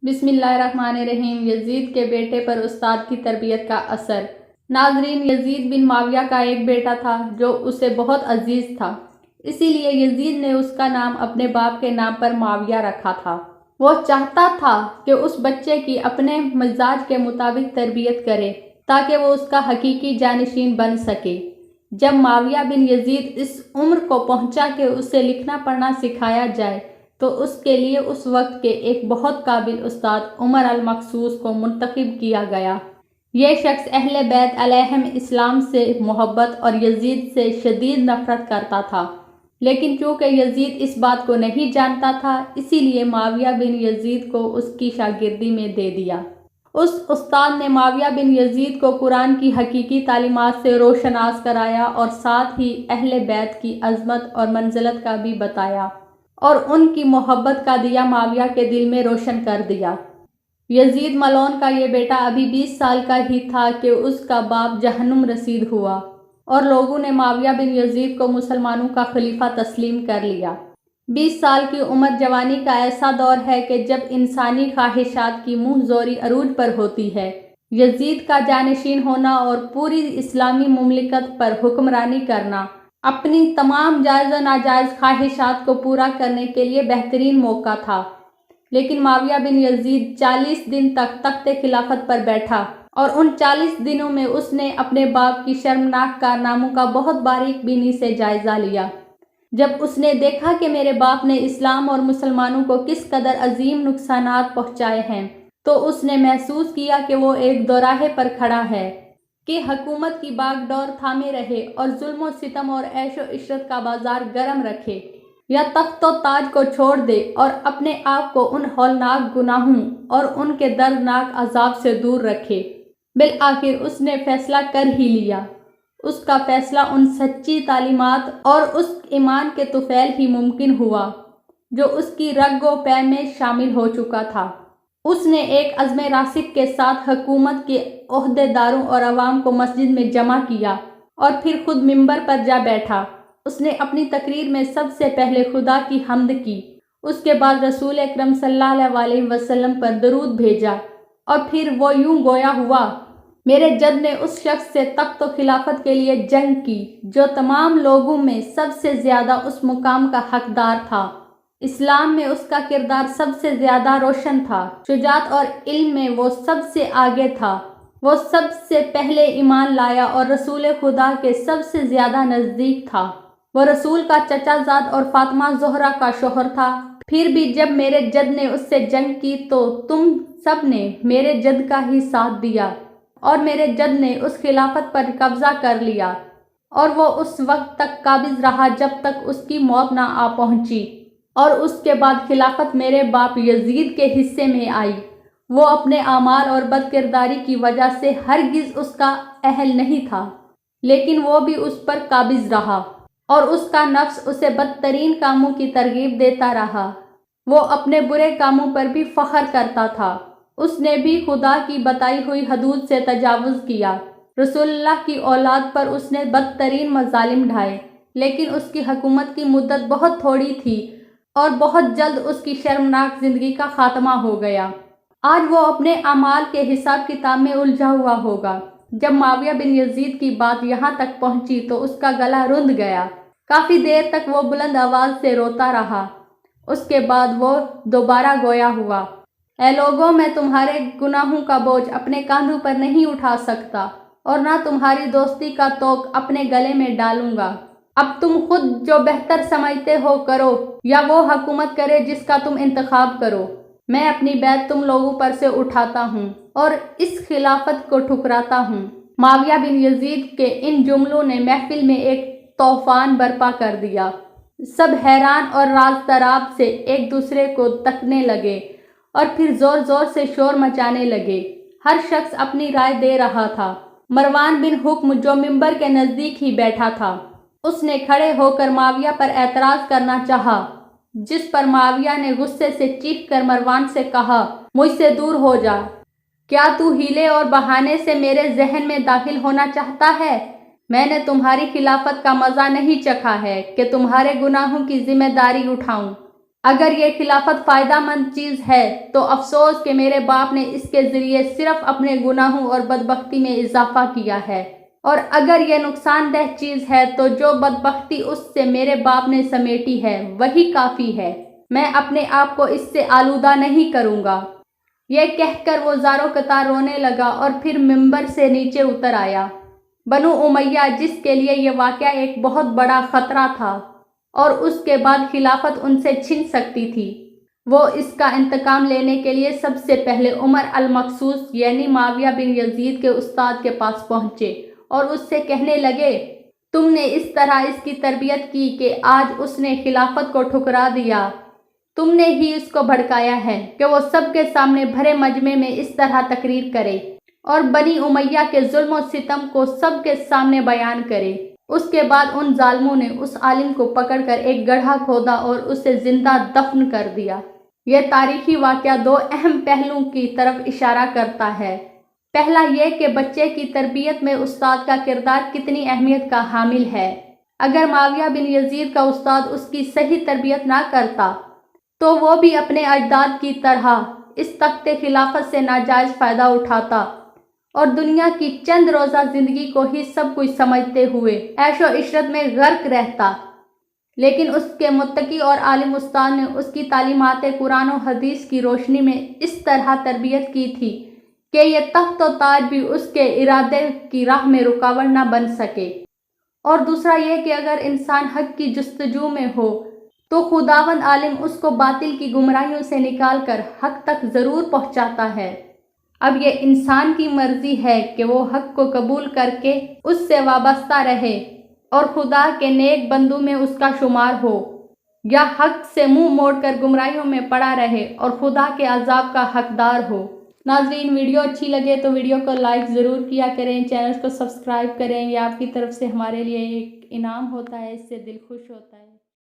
بسم اللہ الرحمن الرحیم۔ یزید کے بیٹے پر استاد کی تربیت کا اثر۔ ناظرین، یزید بن معاویہ کا ایک بیٹا تھا جو اسے بہت عزیز تھا، اسی لیے یزید نے اس کا نام اپنے باپ کے نام پر معاویہ رکھا تھا۔ وہ چاہتا تھا کہ اس بچے کی اپنے مزاج کے مطابق تربیت کرے تاکہ وہ اس کا حقیقی جانشین بن سکے۔ جب معاویہ بن یزید اس عمر کو پہنچا کہ اسے لکھنا پڑھنا سکھایا جائے تو اس کے لیے اس وقت کے ایک بہت قابل استاد عمر المقصوص کو منتخب کیا گیا۔ یہ شخص اہل بیت علیہم السلام سے محبت اور یزید سے شدید نفرت کرتا تھا، لیکن چونکہ یزید اس بات کو نہیں جانتا تھا، اسی لیے معاویہ بن یزید کو اس کی شاگردی میں دے دیا۔ اس استاد نے معاویہ بن یزید کو قرآن کی حقیقی تعلیمات سے روشناس کرایا اور ساتھ ہی اہل بیت کی عظمت اور منزلت کا بھی بتایا اور ان کی محبت کا دیا معاویہ کے دل میں روشن کر دیا۔ یزید ملعون کا یہ بیٹا ابھی 20 سال کا ہی تھا کہ اس کا باپ جہنم رسید ہوا اور لوگوں نے معاویہ بن یزید کو مسلمانوں کا خلیفہ تسلیم کر لیا۔ 20 سال کی عمر جوانی کا ایسا دور ہے کہ جب انسانی خواہشات کی منہ زوری عروج پر ہوتی ہے۔ یزید کا جانشین ہونا اور پوری اسلامی مملکت پر حکمرانی کرنا اپنی تمام جائز و ناجائز خواہشات کو پورا کرنے کے لیے بہترین موقع تھا، لیکن معاویہ بن یزید 40 دن تک تخت خلافت پر بیٹھا اور ان 40 دنوں میں اس نے اپنے باپ کی شرمناک کارناموں کا بہت باریک بینی سے جائزہ لیا۔ جب اس نے دیکھا کہ میرے باپ نے اسلام اور مسلمانوں کو کس قدر عظیم نقصانات پہنچائے ہیں تو اس نے محسوس کیا کہ وہ ایک دوراہے پر کھڑا ہے کہ حکومت کی باغ ڈور تھامے رہے اور ظلم و ستم اور عیش و عشرت کا بازار گرم رکھے، یا تخت و تاج کو چھوڑ دے اور اپنے آپ کو ان ہولناک گناہوں اور ان کے دردناک عذاب سے دور رکھے۔ بالآخر اس نے فیصلہ کر ہی لیا۔ اس کا فیصلہ ان سچی تعلیمات اور اس ایمان کے طفیل ہی ممکن ہوا جو اس کی رگ و پے میں شامل ہو چکا تھا۔ اس نے ایک عزم راسخ کے ساتھ حکومت کے عہدے داروں اور عوام کو مسجد میں جمع کیا اور پھر خود منبر پر جا بیٹھا۔ اس نے اپنی تقریر میں سب سے پہلے خدا کی حمد کی، اس کے بعد رسول اکرم صلی اللہ علیہ وسلم پر درود بھیجا اور پھر وہ یوں گویا ہوا: میرے جد نے اس شخص سے تخت و خلافت کے لیے جنگ کی جو تمام لوگوں میں سب سے زیادہ اس مقام کا حقدار تھا۔ اسلام میں اس کا کردار سب سے زیادہ روشن تھا، شجاعت اور علم میں وہ سب سے آگے تھا، وہ سب سے پہلے ایمان لایا اور رسول خدا کے سب سے زیادہ نزدیک تھا، وہ رسول کا چچا زاد اور فاطمہ زہرا کا شوہر تھا۔ پھر بھی جب میرے جد نے اس سے جنگ کی تو تم سب نے میرے جد کا ہی ساتھ دیا اور میرے جد نے اس خلافت پر قبضہ کر لیا اور وہ اس وقت تک قابض رہا جب تک اس کی موت نہ آ پہنچی، اور اس کے بعد خلافت میرے باپ یزید کے حصے میں آئی۔ وہ اپنے اعمال اور بد کرداری کی وجہ سے ہرگز اس کا اہل نہیں تھا، لیکن وہ بھی اس پر قابض رہا اور اس کا نفس اسے بدترین کاموں کی ترغیب دیتا رہا۔ وہ اپنے برے کاموں پر بھی فخر کرتا تھا۔ اس نے بھی خدا کی بتائی ہوئی حدود سے تجاوز کیا۔ رسول اللہ کی اولاد پر اس نے بدترین مظالم ڈھائے، لیکن اس کی حکومت کی مدت بہت تھوڑی تھی اور بہت جلد اس کی شرمناک زندگی کا خاتمہ ہو گیا۔ آج وہ اپنے اعمال کے حساب کتاب میں الجھا ہوا ہوگا۔ جب معاویہ بن یزید کی بات یہاں تک پہنچی تو اس کا گلا رند گیا۔ کافی دیر تک وہ بلند آواز سے روتا رہا۔ اس کے بعد وہ دوبارہ گویا ہوا: اے لوگوں، میں تمہارے گناہوں کا بوجھ اپنے کاندھوں پر نہیں اٹھا سکتا اور نہ تمہاری دوستی کا طوق اپنے گلے میں ڈالوں گا۔ اب تم خود جو بہتر سمجھتے ہو کرو، یا وہ حکومت کرے جس کا تم انتخاب کرو۔ میں اپنی بیعت تم لوگوں پر سے اٹھاتا ہوں اور اس خلافت کو ٹھکراتا ہوں۔ معاویہ بن یزید کے ان جملوں نے محفل میں ایک طوفان برپا کر دیا۔ سب حیران اور راز تراب سے ایک دوسرے کو تکنے لگے اور پھر زور زور سے شور مچانے لگے۔ ہر شخص اپنی رائے دے رہا تھا۔ مروان بن حکم جو منبر کے نزدیک ہی بیٹھا تھا، اس نے کھڑے ہو کر معاویہ پر اعتراض کرنا چاہا، جس پر معاویہ نے غصے سے چیخ کر مروان سے کہا: مجھ سے دور ہو جا، کیا تو ہیلے اور بہانے سے میرے ذہن میں داخل ہونا چاہتا ہے؟ میں نے تمہاری خلافت کا مزہ نہیں چکھا ہے کہ تمہارے گناہوں کی ذمہ داری اٹھاؤں۔ اگر یہ خلافت فائدہ مند چیز ہے تو افسوس کہ میرے باپ نے اس کے ذریعے صرف اپنے گناہوں اور بدبختی میں اضافہ کیا ہے، اور اگر یہ نقصان دہ چیز ہے تو جو بدبختی اس سے میرے باپ نے سمیٹی ہے وہی کافی ہے، میں اپنے آپ کو اس سے آلودہ نہیں کروں گا۔ یہ کہہ کر وہ زاروں قطار رونے لگا اور پھر ممبر سے نیچے اتر آیا۔ بنو امیہ، جس کے لیے یہ واقعہ ایک بہت بڑا خطرہ تھا اور اس کے بعد خلافت ان سے چھن سکتی تھی، وہ اس کا انتقام لینے کے لیے سب سے پہلے عمر المقصوص یعنی معاویہ بن یزید کے استاد کے پاس پہنچے اور اس سے کہنے لگے، تم نے اس طرح اس کی تربیت کی کہ آج اس نے خلافت کو ٹھکرا دیا، تم نے ہی اس کو بھڑکایا ہے کہ وہ سب کے سامنے بھرے مجمع میں اس طرح تقریر کرے اور بنی امیہ کے ظلم و ستم کو سب کے سامنے بیان کرے۔ اس کے بعد ان ظالموں نے اس عالم کو پکڑ کر ایک گڑھا کھودا اور اسے زندہ دفن کر دیا۔ یہ تاریخی واقعہ دو اہم پہلوؤں کی طرف اشارہ کرتا ہے۔ پہلا یہ کہ بچے کی تربیت میں استاد کا کردار کتنی اہمیت کا حامل ہے۔ اگر معاویہ بن یزید کا استاد اس کی صحیح تربیت نہ کرتا تو وہ بھی اپنے اجداد کی طرح اس تخت خلافت سے ناجائز فائدہ اٹھاتا اور دنیا کی چند روزہ زندگی کو ہی سب کچھ سمجھتے ہوئے عیش و عشرت میں غرق رہتا، لیکن اس کے متقی اور عالم استاد نے اس کی تعلیمات قرآن و حدیث کی روشنی میں اس طرح تربیت کی تھی کہ یہ تخت و تاج بھی اس کے ارادے کی راہ میں رکاوٹ نہ بن سکے۔ اور دوسرا یہ کہ اگر انسان حق کی جستجو میں ہو تو خداوند عالم اس کو باطل کی گمراہیوں سے نکال کر حق تک ضرور پہنچاتا ہے۔ اب یہ انسان کی مرضی ہے کہ وہ حق کو قبول کر کے اس سے وابستہ رہے اور خدا کے نیک بندوں میں اس کا شمار ہو، یا حق سے منہ موڑ کر گمراہیوں میں پڑا رہے اور خدا کے عذاب کا حقدار ہو۔ ناظرین، ویڈیو اچھی لگے تو ویڈیو کو لائک ضرور کیا کریں، چینل کو سبسکرائب کریں، یہ آپ کی طرف سے ہمارے لیے ایک انعام ہوتا ہے، اس سے دل خوش ہوتا ہے۔